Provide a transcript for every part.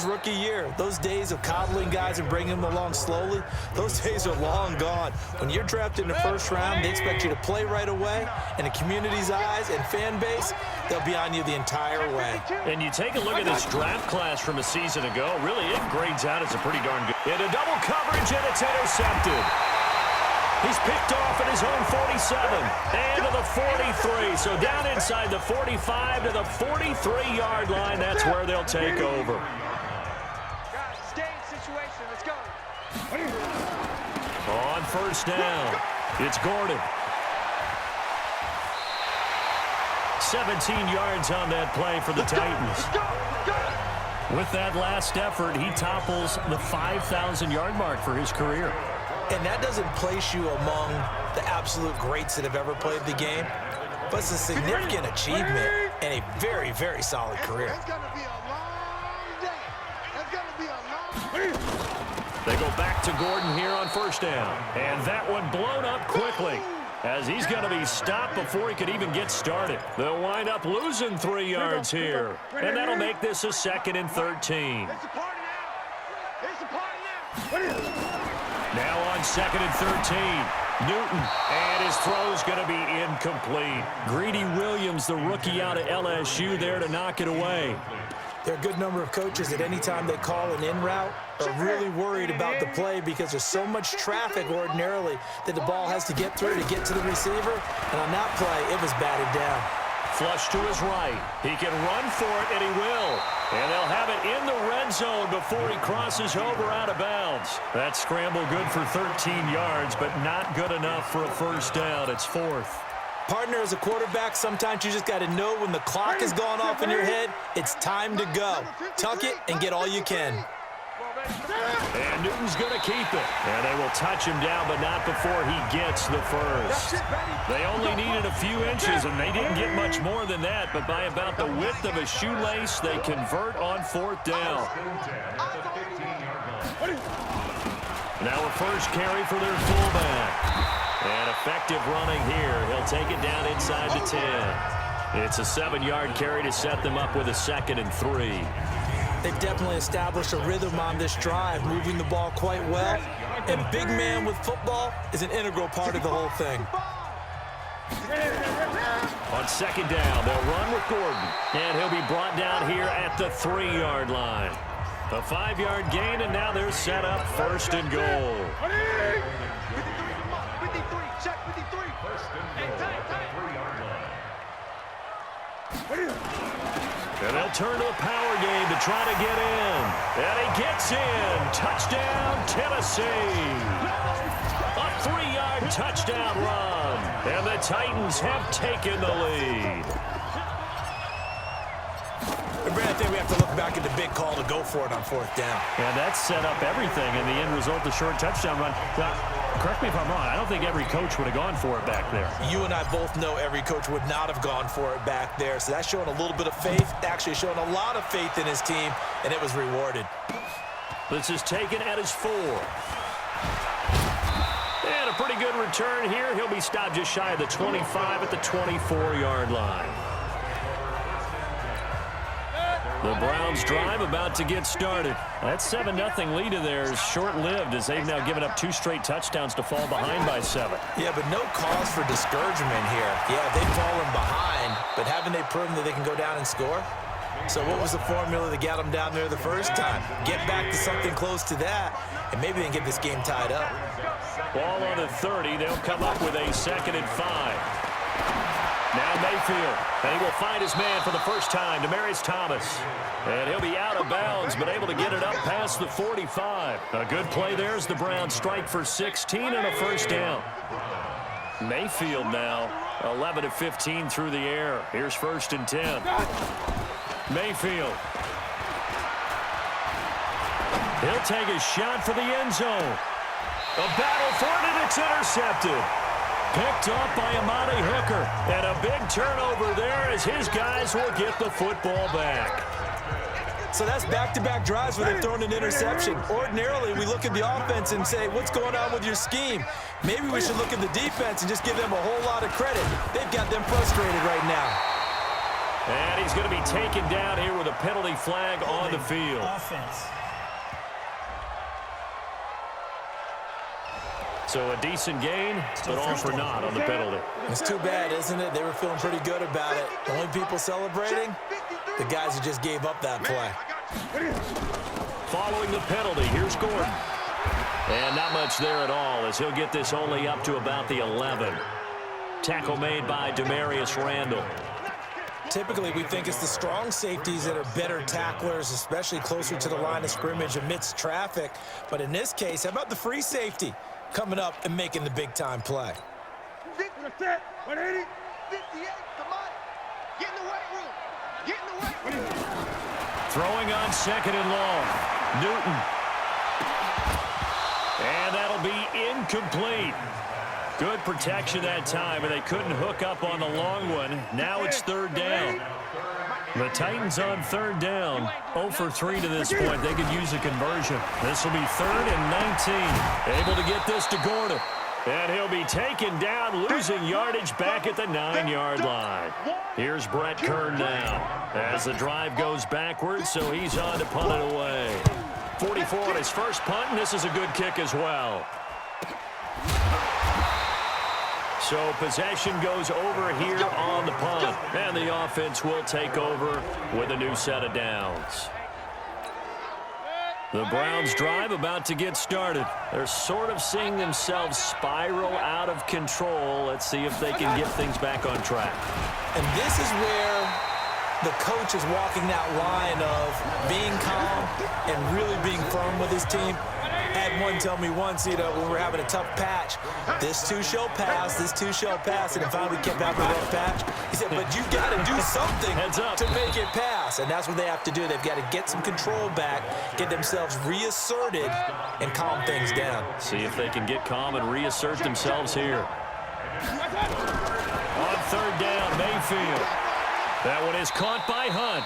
his rookie year. Those days of coddling guys and bringing them along slowly, those days are long gone. When you're drafted in the first round, they expect you to play right away. And the community's eyes and fan base, they'll be on you the entire way. And you take a look at this draft class from a season ago, really it grades out as a pretty darn good. Into double coverage, and it's intercepted. He's picked off at his own 47 and to the 43. So down inside the 45 to the 43-yard line. That's where they'll take over. Guys, stay in situation. Let's go. On first down, it's Gordon. 17 yards on that play for the Titans. With that last effort, he topples the 5,000-yard mark for his career. And that doesn't place you among the absolute greats that have ever played the game, but it's a significant achievement and a very, very solid career. It's going to be a long day. It's going to be a long. They go back to Gordon here on first down. And that one blown up quickly as he's going to be stopped before he could even get started. They'll wind up losing 3 yards here. And that'll make this a 2nd and 13. It's a party now. It's a party now. Now on 2nd and 13, Newton, and his throw's going to be incomplete. Greedy Williams, the rookie out of LSU, there to knock it away. There are a good number of coaches that any time they call an in route are really worried about the play because there's so much traffic ordinarily that the ball has to get through to get to the receiver. And on that play, it was batted down. Flush to his right. He can run for it, and he will. And they'll have it in the red zone before he crosses over out of bounds. That scramble good for 13 yards, but not good enough for a first down. It's 4th. Partner, as a quarterback, sometimes you just got to know when the clock has gone off in your head, it's time to go. Tuck it and get all you can. And Newton's going to keep it. And they will touch him down, but not before he gets the first. They only needed a few inches, and they didn't get much more than that. But by about the width of a shoelace, they convert on 4th down. Now a first carry for their fullback. And effective running here. He'll take it down inside the 10. It's a 7-yard carry to set them up with a 2nd and 3. They've definitely established a rhythm on this drive, moving the ball quite well. And big man with football is an integral part of the whole thing. On 2nd down, they'll run with Gordon. And he'll be brought down here at the 3-yard line. A 5-yard gain, and now they're set up 1st and goal. 53, check 53. And they'll turn to the power game to try to get in. And he gets in. Touchdown, Tennessee. A 3-yard touchdown run. And the Titans have taken the lead. Brad, I think we have to look back at the big call to go for it on 4th down. And that set up everything in the end result, the short touchdown run. Now, correct me if I'm wrong, I don't think every coach would have gone for it back there. You and I both know every coach would not have gone for it back there. So that's showing a little bit of faith, actually showing a lot of faith in his team, and it was rewarded. This is taken at his 4. And a pretty good return here. He'll be stopped just shy of the 25 at the 24-yard line. The Browns drive about to get started. That 7-0 lead of theirs short-lived as they've now given up 2 straight touchdowns to fall behind by 7. Yeah, but no cause for discouragement here. Yeah, they've fallen behind, but haven't they proven that they can go down and score? So what was the formula that got them down there the first time? Get back to something close to that, and maybe they can get this game tied up. Ball on the 30. They'll come up with a 2nd and 5. Now Mayfield, and he will find his man for the first time, Demaryius Thomas. And he'll be out of bounds, but able to get it up past the 45. A good play there as the Browns strike for 16 and a first down. Mayfield now, 11 of 15 through the air. Here's 1st and 10. Mayfield. He'll take a shot for the end zone. A battle for it, and it's intercepted. Picked off by Amani Hooker. And a big turnover there as his guys will get the football back. So that's back-to-back drives where they've thrown an interception. Ordinarily, we look at the offense and say, what's going on with your scheme? Maybe we should look at the defense and just give them a whole lot of credit. They've got them frustrated right now. And he's going to be taken down here with a penalty flag on the field. Offense. So a decent gain, but all for naught on the penalty. It's too bad, isn't it? They were feeling pretty good about it. The only people celebrating, the guys who just gave up that play. Following the penalty, here's Gordon. And not much there at all, as he'll get this only up to about the 11. Tackle made by Demarius Randall. Typically, we think it's the strong safeties that are better tacklers, especially closer to the line of scrimmage amidst traffic. But in this case, how about the free safety coming up and making the big-time play? 180. 58, come on. Get in the weight room. Get in the weight room. Throwing on second and long. Newton. And that'll be incomplete. Good protection that time, and they couldn't hook up on the long one. Now it's third down. The Titans on third down. 0 for 3 to this point. They could use a conversion. This will be 3rd and 19. Able to get this to Gordon. And he'll be taken down, losing yardage back at the 9-yard line. Here's Brett Kern now as the drive goes backwards, so he's on to punt it away. 44 on his first punt, and this is a good kick as well. So possession goes over here on the punt, and the offense will take over with a new set of downs. The Browns drive about to get started. They're sort of seeing themselves spiral out of control. Let's see if they can get things back on track. And this is where the coach is walking that line of being calm and really being firm with his team. I had one tell me once, when we're having a tough patch, this too shall pass, this too shall pass, and finally we kept having a rough patch. He said, but you got to do something to make it pass, and that's what they have to do. They've got to get some control back, get themselves reasserted, and calm things down. See if they can get calm and reassert themselves here. On third down, Mayfield. That one is caught by Hunt.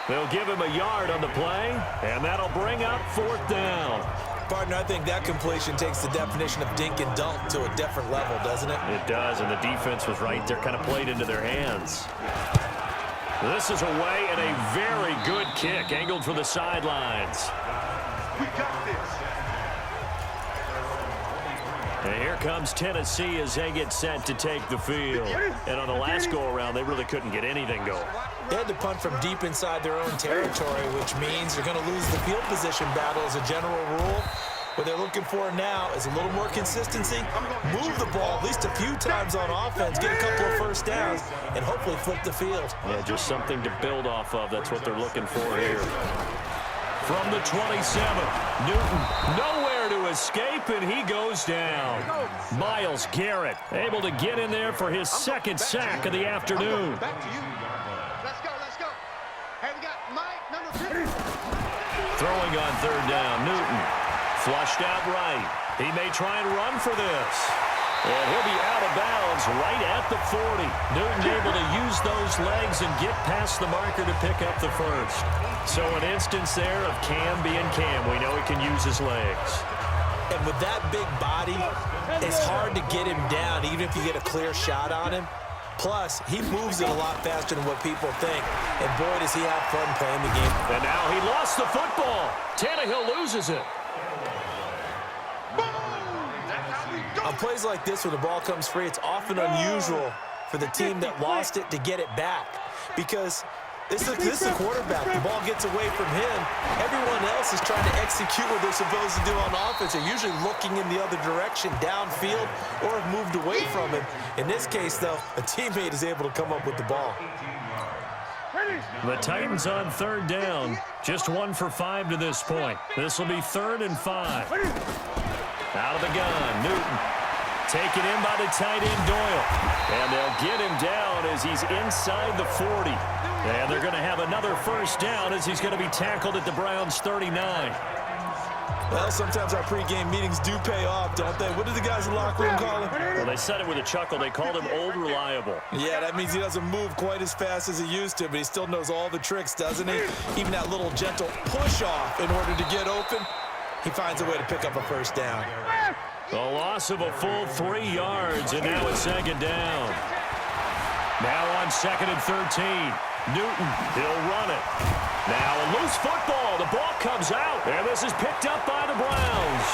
They'll give him a yard on the play, and that'll bring up 4th down. Partner, I think that completion takes the definition of dink and dunk to a different level, doesn't it? It does, and the defense was right there, kind of played into their hands. This is away and a very good kick, angled for the sidelines. We got this. And here comes Tennessee as they get set to take the field. And on the last go-around, they really couldn't get anything going. They had to punt from deep inside their own territory, which means they're going to lose the field position battle as a general rule. What they're looking for now is a little more consistency, move the ball at least a few times on offense, get a couple of first downs, and hopefully flip the field. Yeah, just something to build off of. That's what they're looking for here. From the 27, Newton nowhere to escape, and he goes down. Myles Garrett able to get in there for his second sack of the afternoon. Back to you. Let's go, let's go. Hey, we got Mike, number 50. Throwing on third down, Newton. Flushed out right. He may try and run for this. And he'll be out of bounds right at the 40. Newton able to use those legs and get past the marker to pick up the first. So an instance there of Cam being Cam. We know he can use his legs. And with that big body, it's hard to get him down, even if you get a clear shot on him. Plus, he moves it a lot faster than what people think. And boy, does he have fun playing the game. And now he lost the football. Tannehill loses it. On plays like this, when the ball comes free, it's often unusual for the team that lost it to get it back. Because this is the quarterback. The ball gets away from him. Everyone else is trying to execute what they're supposed to do on offense. They're usually looking in the other direction, downfield, or have moved away from him. In this case, though, a teammate is able to come up with the ball. The Titans on third down. Just 1 for 5 to this point. This will be 3rd and 5. Out of the gun, Newton. Taken in by the tight end, Doyle. And they'll get him down as he's inside the 40. And they're going to have another first down as he's going to be tackled at the Browns' 39. Well, sometimes our pregame meetings do pay off, don't they? What did the guys in the locker room call him? Well, they said it with a chuckle. They called him Old Reliable. Yeah, that means he doesn't move quite as fast as he used to, but he still knows all the tricks, doesn't he? Even that little gentle push-off in order to get open, he finds a way to pick up a first down. The loss of a full 3 yards, and now it's 2nd down. Now on 2nd and 13. Newton, he'll run it. Now a loose football. The ball comes out, and this is picked up by the Browns.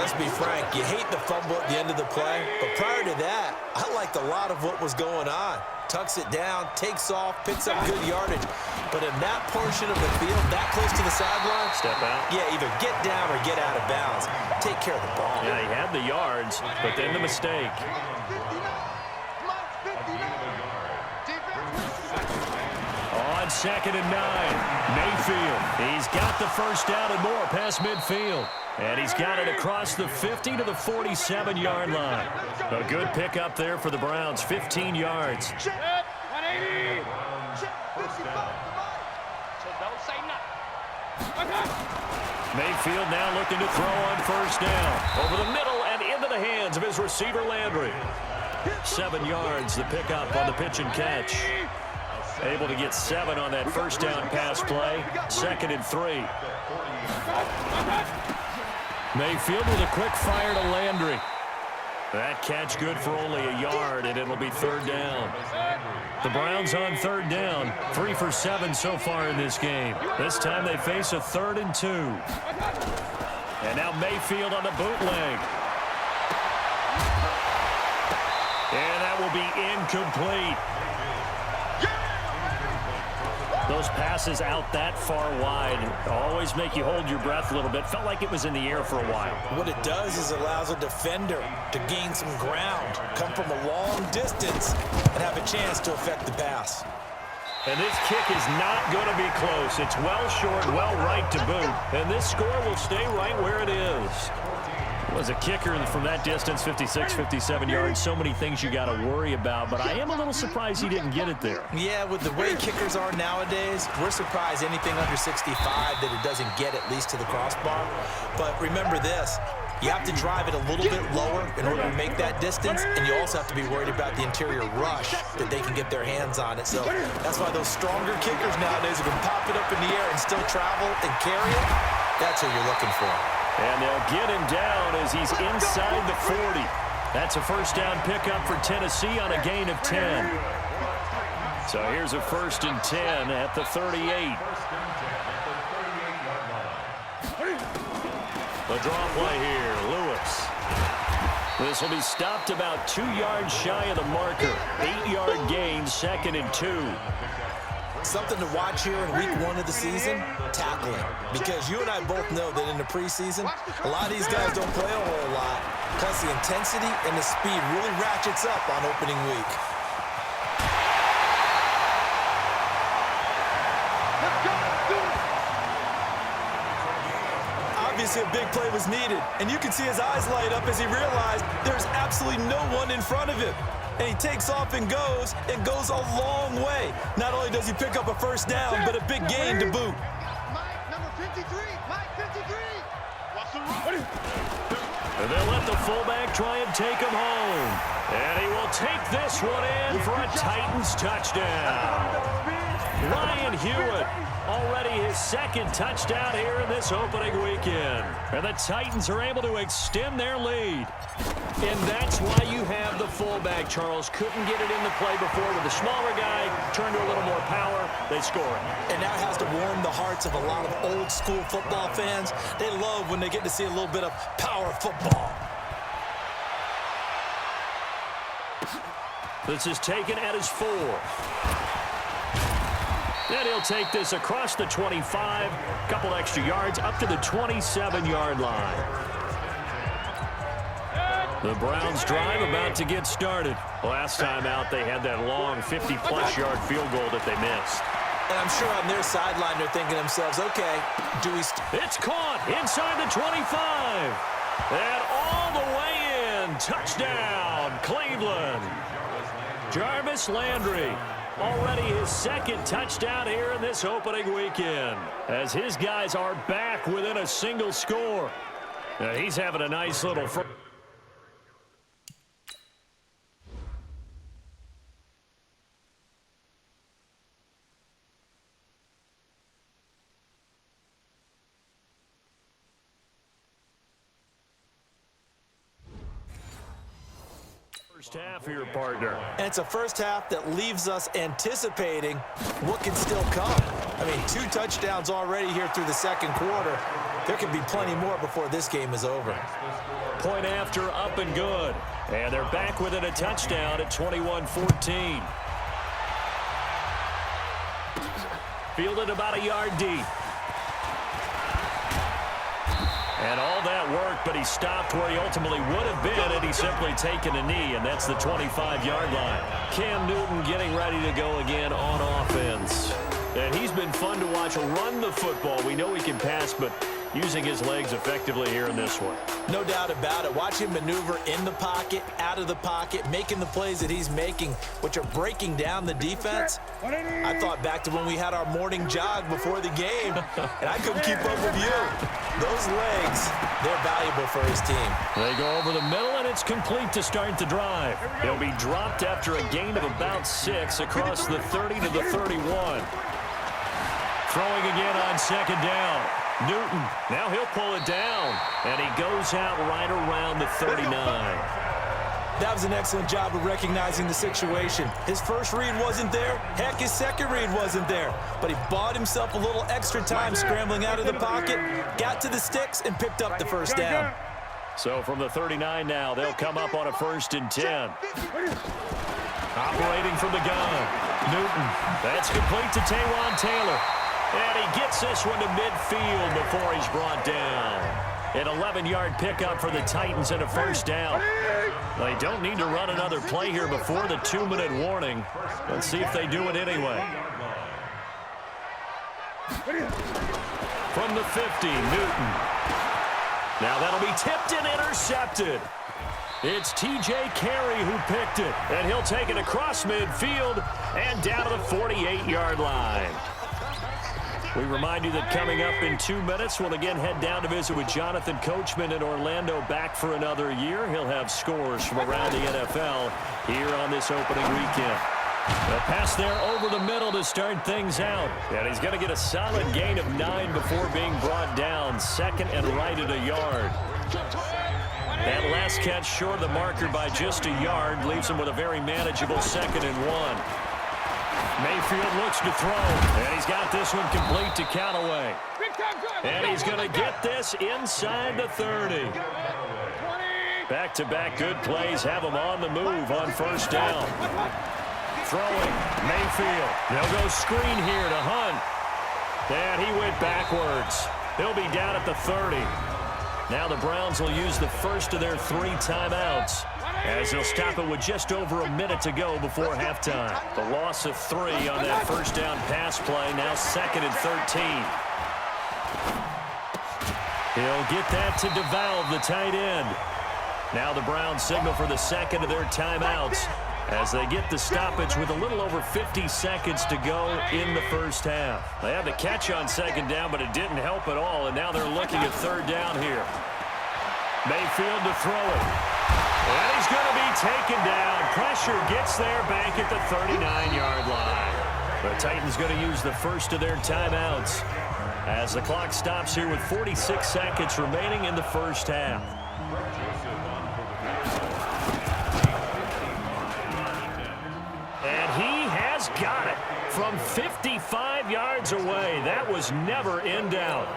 Let's be frank, you hate the fumble at the end of the play, but prior to that, I liked a lot of what was going on. Tucks it down, takes off, picks up good yardage. But in that portion of the field, that close to the sideline, Step out. yeah, either get down or get out of bounds. Take care of the ball. Yeah, he had the yards, but then the mistake. On 2nd and 9, Mayfield. He's got the first down and more past midfield. And he's got it across the 50 to the 47-yard line. A good pickup there for the Browns, 15 yards. Check. 180. Check 55. So don't say nothing. Mayfield now looking to throw on first down. Over the middle and into the hands of his receiver, Landry. 7 yards, the pickup on the pitch and catch. Able to get 7 on that first down pass play. 2nd and 3. Mayfield with a quick fire to Landry. That catch good for only a yard, and it'll be 3rd down. The Browns on 3rd down. 3 for 7 so far in this game. This time they face a 3rd and 2. And now Mayfield on the bootleg. And that will be incomplete. Those passes out that far wide always make you hold your breath a little bit. Felt like it was in the air for a while. What it does is allows a defender to gain some ground, come from a long distance, and have a chance to affect the pass. And this kick is not going to be close. It's well short, well right to boot. And this score will stay right where it is. Was a kicker from that distance, 56, 57 yards. So many things you got to worry about, but I am a little surprised he didn't get it there. Yeah, with the way kickers are nowadays, we're surprised anything under 65 that it doesn't get at least to the crossbar. But remember this, you have to drive it a little bit lower in order to make that distance, and you also have to be worried about the interior rush that they can get their hands on it. So that's why those stronger kickers nowadays who can pop it up in the air and still travel and carry it, that's who you're looking for. And they'll get him down as he's inside the 40. That's a first down pickup for Tennessee on a gain of 10. So here's a 1st and 10 at the 38. The draw play here, Lewis. This will be stopped about 2 yards shy of the marker. 8-yard gain, 2nd and 2. Something to watch here in week 1 of the season, tackling. Because you and I both know that in the preseason, a lot of these guys don't play a whole lot. Plus the intensity and the speed really ratchets up on opening week. Obviously a big play was needed, and you can see his eyes light up as he realized there's absolutely no one in front of him. And he takes off and goes a long way. Not only does he pick up a first down, but a big gain to boot. Mike, number 53. Mike, 53. Watch the run. And they'll let the fullback try and take him home. And he will take this one in for a Titans touchdown. Ryan Hewitt, already his 2nd touchdown here in this opening weekend. And the Titans are able to extend their lead. And that's why you have the fullback, Charles. Couldn't get it into play before with the smaller guy. Turned to a little more power. They score it. And that has to warm the hearts of a lot of old school football fans. They love when they get to see a little bit of power football. This is taken at his 4. Then he'll take this across the 25. Couple extra yards up to the 27-yard line. The Browns drive about to get started. Last time out, they had that long 50-plus yard field goal that they missed. And I'm sure on their sideline they're thinking to themselves, okay, do we... It's caught inside the 25. And all the way in. Touchdown, Cleveland. Jarvis Landry. Already his 2nd touchdown here in this opening weekend. As his guys are back within a single score. Now he's having a nice little... first half here, partner. And it's a first half that leaves us anticipating what can still come. I mean, 2 touchdowns already here through the second quarter. There could be plenty more before this game is over. Point after, up and good. And they're back within a touchdown at 21-14. Fielded about a yard deep. And all that work, but he stopped where he ultimately would have been had he simply taken a knee, and that's the 25-yard line. Cam Newton getting ready to go again on offense. And he's been fun to watch run the football. We know he can pass, but using his legs effectively here in this one. No doubt about it. Watch him maneuver in the pocket, out of the pocket, making the plays that he's making, which are breaking down the defense. I thought back to when we had our morning jog before the game, and I couldn't keep up with you. Those legs, they're valuable for his team. They go over the middle, and it's complete to start the drive. He'll be dropped after a gain of about 6 across the 30 to the 31. Throwing again on second down. Newton, now he'll pull it down, and he goes out right around the 39. That was an excellent job of recognizing the situation. His first read wasn't there. Heck, his second read wasn't there. But he bought himself a little extra time scrambling out of the pocket, got to the sticks, and picked up the first down. So from the 39 now, they'll come up on a 1st and 10. Operating from the gun. Newton, that's complete to Taywan Taylor. And he gets this one to midfield before he's brought down. An 11-yard pickup for the Titans and a first down. They don't need to run another play here before the 2-minute warning. Let's see if they do it anyway. From the 50, Newton. Now that'll be tipped and intercepted. It's T.J. Carey who picked it. And he'll take it across midfield and down to the 48-yard line. We remind you that coming up in 2 minutes, we'll again head down to visit with Jonathan Coachman in Orlando, back for another year. He'll have scores from around the NFL here on this opening weekend. A pass there over the middle to start things out. And he's going to get a solid gain of 9 before being brought down. Second and right at a yard. That last catch short of the marker by just a yard leaves him with a very manageable 2nd and 1. Mayfield looks to throw, and he's got this one complete to Callaway. And he's going to get this inside the 30. Back-to-back good plays have him on the move on first down. Throwing, Mayfield. They'll go screen here to Hunt. And he went backwards. He'll be down at the 30. Now the Browns will use the first of their 3 timeouts, as they'll stop it with just over a minute to go before halftime. The loss of 3 on that first down pass play, now 2nd and 13. He'll get that to DeValve, the tight end. Now the Browns signal for the 2nd of their timeouts as they get the stoppage with a little over 50 seconds to go in the first half. They had the catch on 2nd down, but it didn't help at all, and now they're looking at 3rd down here. Mayfield to throw it. And he's going to be taken down. Pressure gets there back at the 39-yard line. The Titans going to use the first of their timeouts as the clock stops here with 46 seconds remaining in the first half. And he has got it from 55 yards away. That was never in doubt.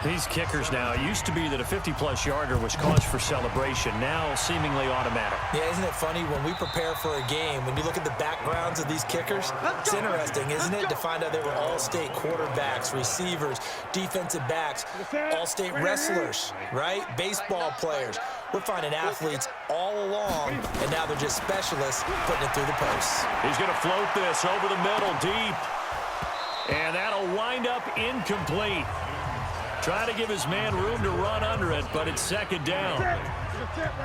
These kickers now, it used to be that a 50-plus yarder was cause for celebration, now seemingly automatic. Yeah, isn't it funny when we prepare for a game, when you look at the backgrounds of these kickers, it's interesting, isn't it, to find out they were all-state quarterbacks, receivers, defensive backs, all-state wrestlers, right? Baseball players. We're finding athletes all along, and now they're just specialists putting it through the posts. He's going to float this over the middle deep, and that'll wind up incomplete. Trying to give his man room to run under it, but it's 2nd down.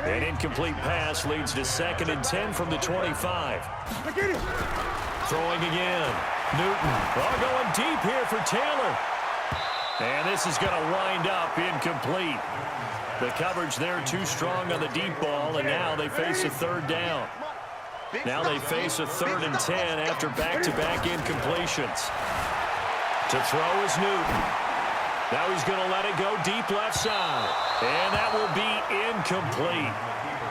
An incomplete pass leads to 2nd and 10 from the 25. Throwing again. Newton. Oh, going deep here for Taylor. And this is going to wind up incomplete. The coverage there too strong on the deep ball, and now they face a 3rd down. Now they face a 3rd and 10 after back-to-back incompletions. To throw is Newton. Now he's going to let it go deep left side. And that will be incomplete.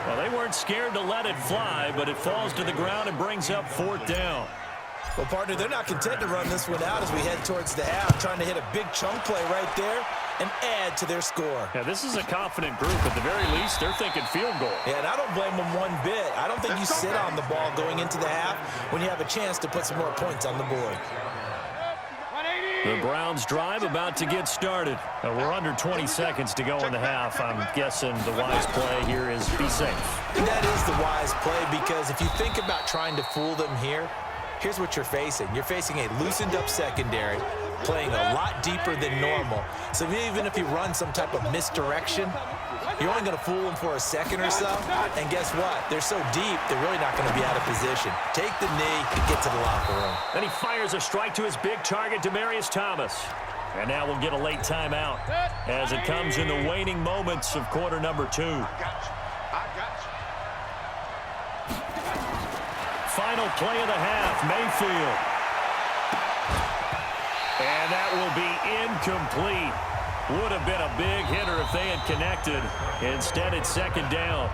Well, they weren't scared to let it fly, but it falls to the ground and brings up 4th down. Well, partner, they're not content to run this one out as we head towards the half, trying to hit a big chunk play right there and add to their score. Yeah, this is a confident group. At the very least, they're thinking field goal. Yeah, and I don't blame them one bit. I don't think you sit on the ball going into the half when you have a chance to put some more points on the board. The Browns drive about to get started. We're under 20 seconds to go in the half. I'm guessing the wise play here is be safe. And that is the wise play, because if you think about trying to fool them here, here's what you're facing. You're facing a loosened up secondary, playing a lot deeper than normal. So even if you run some type of misdirection, you're only going to fool them for a second or so. And guess what? They're so deep, they're really not going to be out of position. Take the knee and get to the locker room. Then he fires a strike to his big target, Demaryius Thomas. And now we'll get a late timeout as it comes in the waning moments of quarter number 2. Final play of the half, Mayfield. And that will be incomplete. Would have been a big hitter if they had connected. Instead, it's 2nd down.